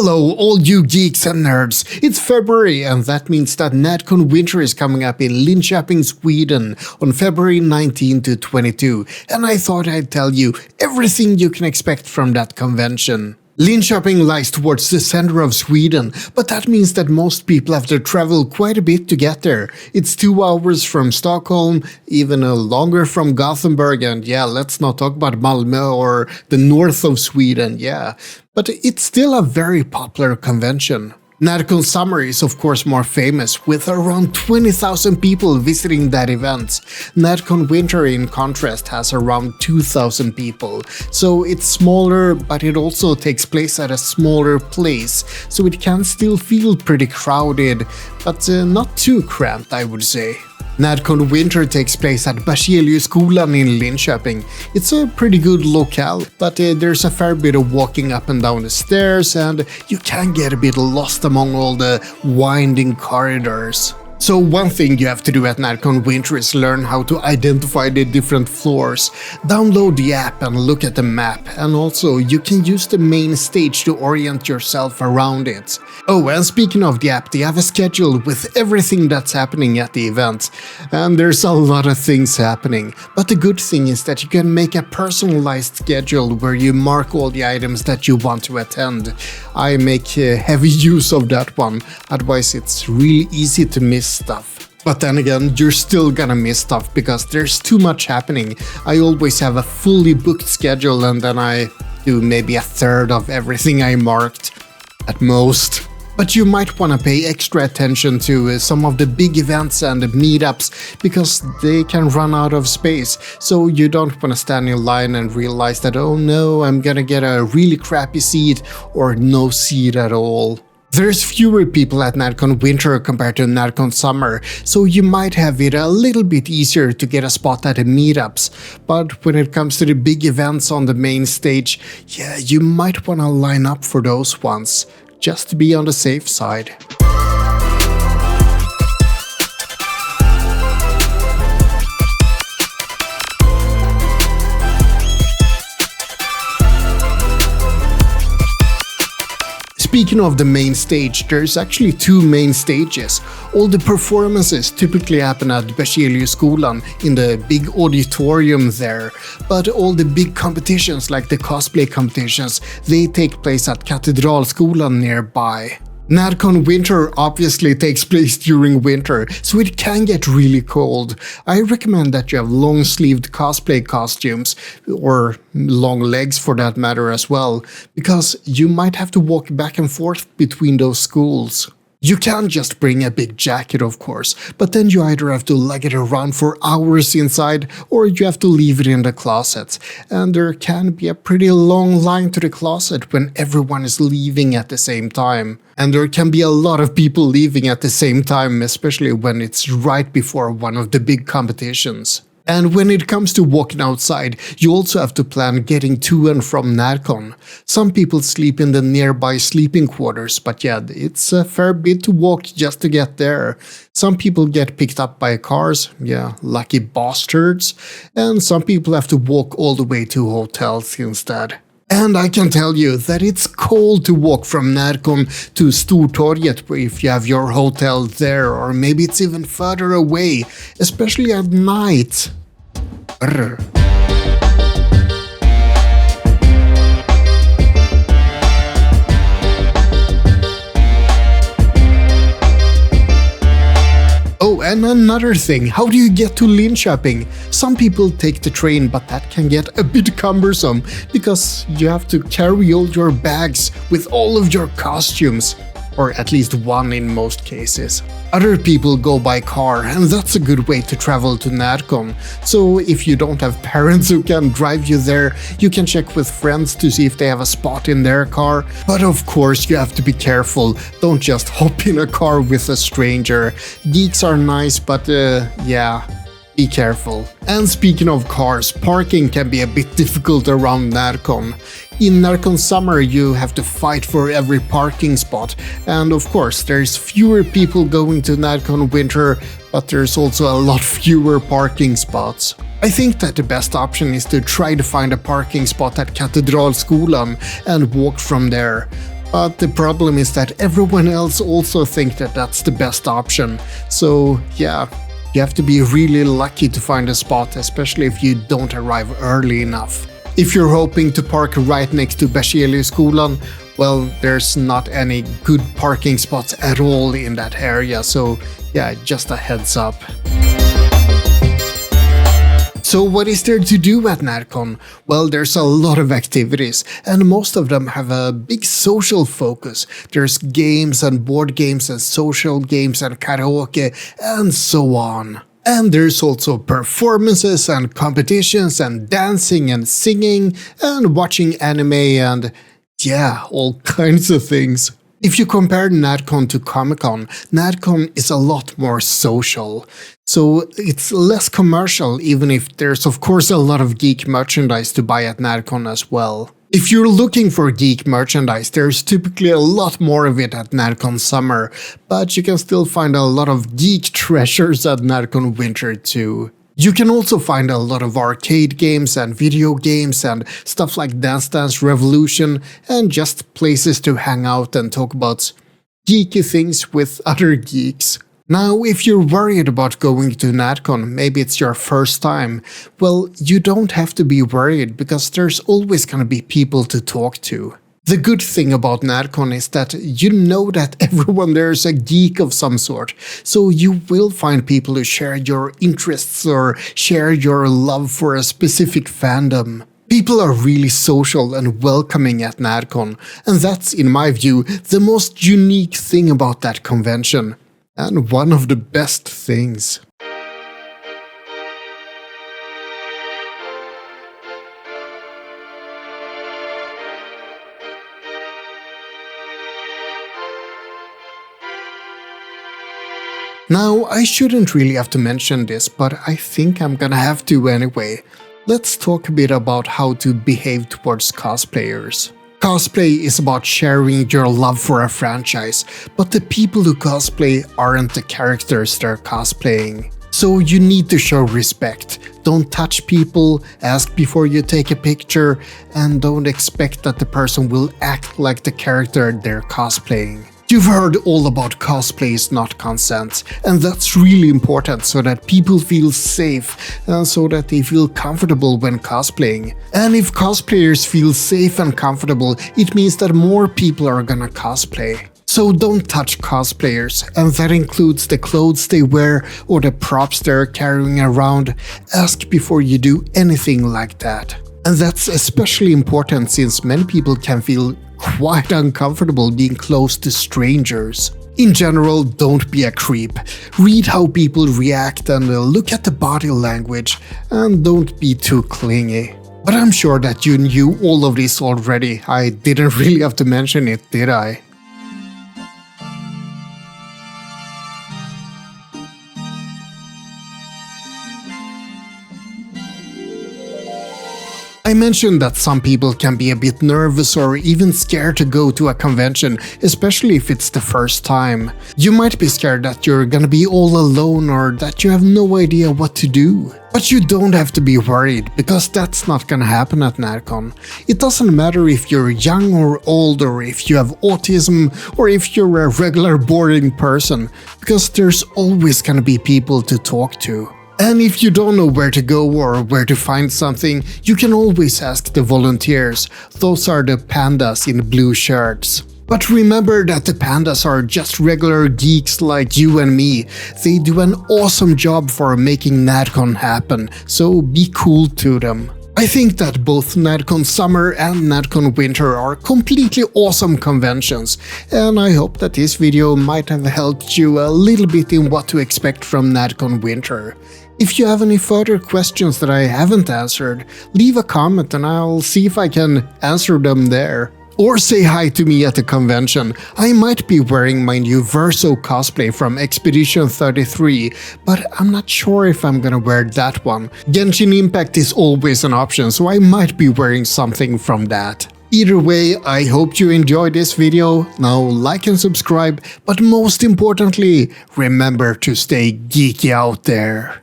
Hello all you geeks and nerds, it's February and that means that NärCon Winter is coming up in Linköping, Sweden on February 19 to 22 and I thought I'd tell you everything you can expect from that convention. Linköping lies towards the center of Sweden, but that means that most people have to travel quite a bit to get there. It's 2 hours from Stockholm, even longer from Gothenburg, and yeah, let's not talk about Malmö or the north of Sweden, yeah. But it's still a very popular convention. NärCon Summer is of course more famous, with around 20,000 people visiting that event. NärCon Winter in contrast has around 2,000 people, so it's smaller but it also takes place at a smaller place, so it can still feel pretty crowded, but not too cramped I would say. NärCon Winter takes place at Socializing in Linköping. It's a pretty good locale, but there's a fair bit of walking up and down the stairs and you can get a bit lost among all the winding corridors. So one thing you have to do at NärCon Winter is learn how to identify the different floors, download the app and look at the map, and also you can use the main stage to orient yourself around it. Oh, and speaking of the app, they have a schedule with everything that's happening at the event, and there's a lot of things happening, but the good thing is that you can make a personalized schedule where you mark all the items that you want to attend. I make heavy use of that one, otherwise it's really easy to miss stuff. But then again, you're still gonna miss stuff because there's too much happening. I always have a fully booked schedule and then I do maybe a third of everything I marked, at most. But you might want to pay extra attention to some of the big events and meetups because they can run out of space, so you don't want to stand in line and realize that oh no, I'm gonna get a really crappy seat or no seat at all. There's fewer people at NärCon Winter compared to NärCon Summer, so you might have it a little bit easier to get a spot at the meetups, but when it comes to the big events on the main stage, yeah, you might want to line up for those ones, just to be on the safe side. Speaking of the main stage, there's actually 2 main stages. All the performances typically happen at Socializing in the big auditorium there, but all the big competitions like the cosplay competitions, they take place at Katedralskolan nearby. NärCon Winter obviously takes place during winter, so it can get really cold. I recommend that you have long-sleeved cosplay costumes, or long legs for that matter as well, because you might have to walk back and forth between those schools. You can just bring a big jacket of course, but then you either have to lug it around for hours inside or you have to leave it in the closet. And there can be a pretty long line to the closet when everyone is leaving at the same time. And there can be a lot of people leaving at the same time, especially when it's right before one of the big competitions. And when it comes to walking outside, you also have to plan getting to and from NärCon. Some people sleep in the nearby sleeping quarters, but yeah, it's a fair bit to walk just to get there. Some people get picked up by cars, yeah, lucky bastards, and some people have to walk all the way to hotels instead. And I can tell you that it's cold to walk from NärCon to Stortorget if you have your hotel there, or maybe it's even further away, especially at night. Brr. Oh, and another thing, how do you get to Linköping? Some people take the train, but that can get a bit cumbersome, because you have to carry all your bags with all of your costumes. Or at least one in most cases. Other people go by car, and that's a good way to travel to NärCon. So if you don't have parents who can drive you there, you can check with friends to see if they have a spot in their car. But of course you have to be careful, don't just hop in a car with a stranger. Geeks are nice, but yeah, be careful. And speaking of cars, parking can be a bit difficult around NärCon. In NärCon Summer you have to fight for every parking spot, and of course there's fewer people going to NärCon Winter, but there's also a lot fewer parking spots. I think that the best option is to try to find a parking spot at Katedralskolan and walk from there. But the problem is that everyone else also thinks that that's the best option. So yeah, you have to be really lucky to find a spot, especially if you don't arrive early enough. If you're hoping to park right next to Berzelioskolan, well, there's not any good parking spots at all in that area, so yeah, just a heads up. So what is there to do at NärCon? Well, there's a lot of activities, and most of them have a big social focus. There's games and board games and social games and karaoke and so on. And there's also performances and competitions and dancing and singing and watching anime and yeah, all kinds of things. If you compare NärCon to Comic-Con, NärCon is a lot more social. So it's less commercial, even if there's of course a lot of geek merchandise to buy at NärCon as well. If you're looking for geek merchandise, there's typically a lot more of it at NärCon Summer, but you can still find a lot of geek treasures at NärCon Winter too. You can also find a lot of arcade games and video games and stuff like Dance Dance Revolution and just places to hang out and talk about geeky things with other geeks. Now, if you're worried about going to NärCon, maybe it's your first time, well, you don't have to be worried because there's always gonna be people to talk to. The good thing about NärCon is that you know that everyone there is a geek of some sort, so you will find people who share your interests or share your love for a specific fandom. People are really social and welcoming at NärCon, and that's, in my view, the most unique thing about that convention, and one of the best things. Now, I shouldn't really have to mention this, but I think I'm gonna have to anyway. Let's talk a bit about how to behave towards cosplayers. Cosplay is about sharing your love for a franchise, but the people who cosplay aren't the characters they're cosplaying. So you need to show respect. Don't touch people, ask before you take a picture, and don't expect that the person will act like the character they're cosplaying. You've heard all about cosplay is not consent, and that's really important so that people feel safe and so that they feel comfortable when cosplaying. And if cosplayers feel safe and comfortable, it means that more people are gonna cosplay. So don't touch cosplayers, and that includes the clothes they wear or the props they're carrying around. Ask before you do anything like that. And that's especially important since many people can feel quite uncomfortable being close to strangers. In general, don't be a creep. Read how people react and look at the body language, and don't be too clingy. But I'm sure that you knew all of this already. I didn't really have to mention it, did I? I mentioned that some people can be a bit nervous or even scared to go to a convention, especially if it's the first time. You might be scared that you're gonna be all alone or that you have no idea what to do. But you don't have to be worried, because that's not gonna happen at NärCon. It doesn't matter if you're young or old, or if you have autism, or if you're a regular boring person, because there's always gonna be people to talk to. And if you don't know where to go or where to find something, you can always ask the volunteers. Those are the pandas in blue shirts. But remember that the pandas are just regular geeks like you and me. They do an awesome job for making NärCon happen, so be cool to them. I think that both NärCon Summer and NärCon Winter are completely awesome conventions, and I hope that this video might have helped you a little bit in what to expect from NärCon Winter. If you have any further questions that I haven't answered, leave a comment and I'll see if I can answer them there. Or say hi to me at the convention. I might be wearing my new Verso cosplay from Expedition 33, but I'm not sure if I'm gonna wear that one. Genshin Impact is always an option, so I might be wearing something from that. Either way, I hope you enjoyed this video. Now like and subscribe, but most importantly, remember to stay geeky out there.